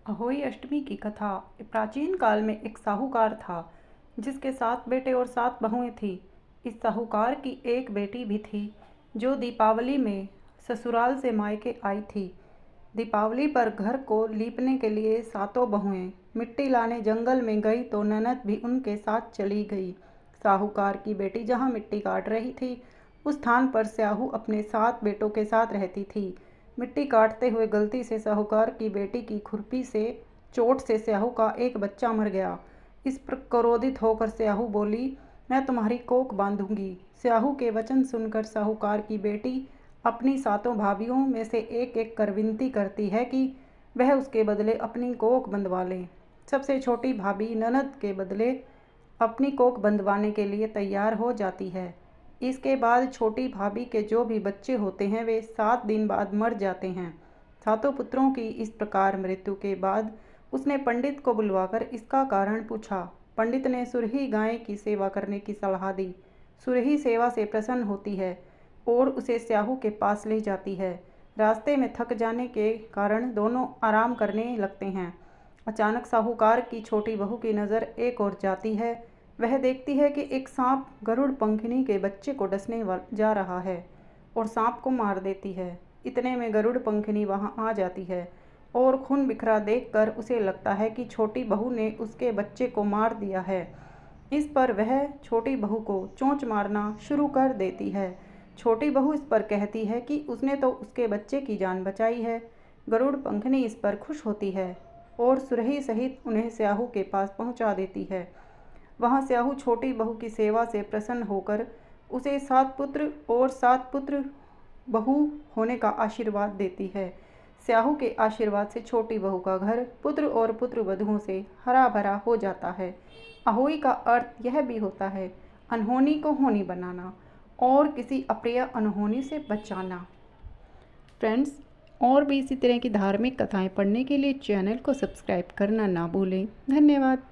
अहोई अष्टमी की कथा। प्राचीन काल में एक साहूकार था जिसके 7 बेटे और 7 बहुएं थीं। इस साहूकार की एक बेटी भी थी जो दीपावली में ससुराल से मायके आई थी। दीपावली पर घर को लीपने के लिए 7 बहुएं मिट्टी लाने जंगल में गई तो ननद भी उनके साथ चली गई। साहूकार की बेटी जहाँ मिट्टी काट रही थी उस स्थान पर स्याहू अपने 7 बेटों के साथ रहती थी। मिट्टी काटते हुए गलती से साहूकार की बेटी की खुरपी से चोट से स्याहू का एक बच्चा मर गया। इस पर क्रोधित होकर स्याहू बोली, मैं तुम्हारी कोख बांधूंगी। स्याहू के वचन सुनकर साहूकार की बेटी अपनी 7 भाभियों में से एक एक कर विनती करती है कि वह उसके बदले अपनी कोख बंधवा ले। सबसे छोटी भाभी ननद के बदले अपनी कोख बंधवाने के लिए तैयार हो जाती है। इसके बाद छोटी भाभी के जो भी बच्चे होते हैं वे 7 दिन बाद मर जाते हैं। 7 पुत्रों की इस प्रकार मृत्यु के बाद उसने पंडित को बुलवाकर इसका कारण पूछा। पंडित ने सुरही गाय की सेवा करने की सलाह दी। सुरही सेवा से प्रसन्न होती है और उसे स्याहू के पास ले जाती है। रास्ते में थक जाने के कारण दोनों आराम करने लगते हैं। अचानक साहूकार की छोटी बहू की नज़र एक ओर जाती है। वह देखती है कि एक सांप गरुड़ पंखिनी के बच्चे को डसने जा रहा है और सांप को मार देती है। इतने में गरुड़ पंखिनी वहां आ जाती है और खून बिखरा देखकर उसे लगता है कि छोटी बहू ने उसके बच्चे को मार दिया है। इस पर वह छोटी बहू को चोंच मारना शुरू कर देती है। छोटी बहू इस पर कहती है कि उसने तो उसके बच्चे की जान बचाई है। गरुड़ पंखिनी इस पर खुश होती है और सुरही सहित उन्हें स्याहू के पास पहुंचा देती है। वहाँ स्याहू छोटी बहू की सेवा से प्रसन्न होकर उसे 7 पुत्र और 7 पुत्र बहू होने का आशीर्वाद देती है। स्याहू के आशीर्वाद से छोटी बहू का घर पुत्र और पुत्र वधुओं से हरा भरा हो जाता है। अहोई का अर्थ यह भी होता है अनहोनी को होनी बनाना और किसी अप्रिय अनहोनी से बचाना। फ्रेंड्स, और भी इसी तरह की धार्मिक कथाएं पढ़ने के लिए चैनल को सब्सक्राइब करना ना भूलें। धन्यवाद।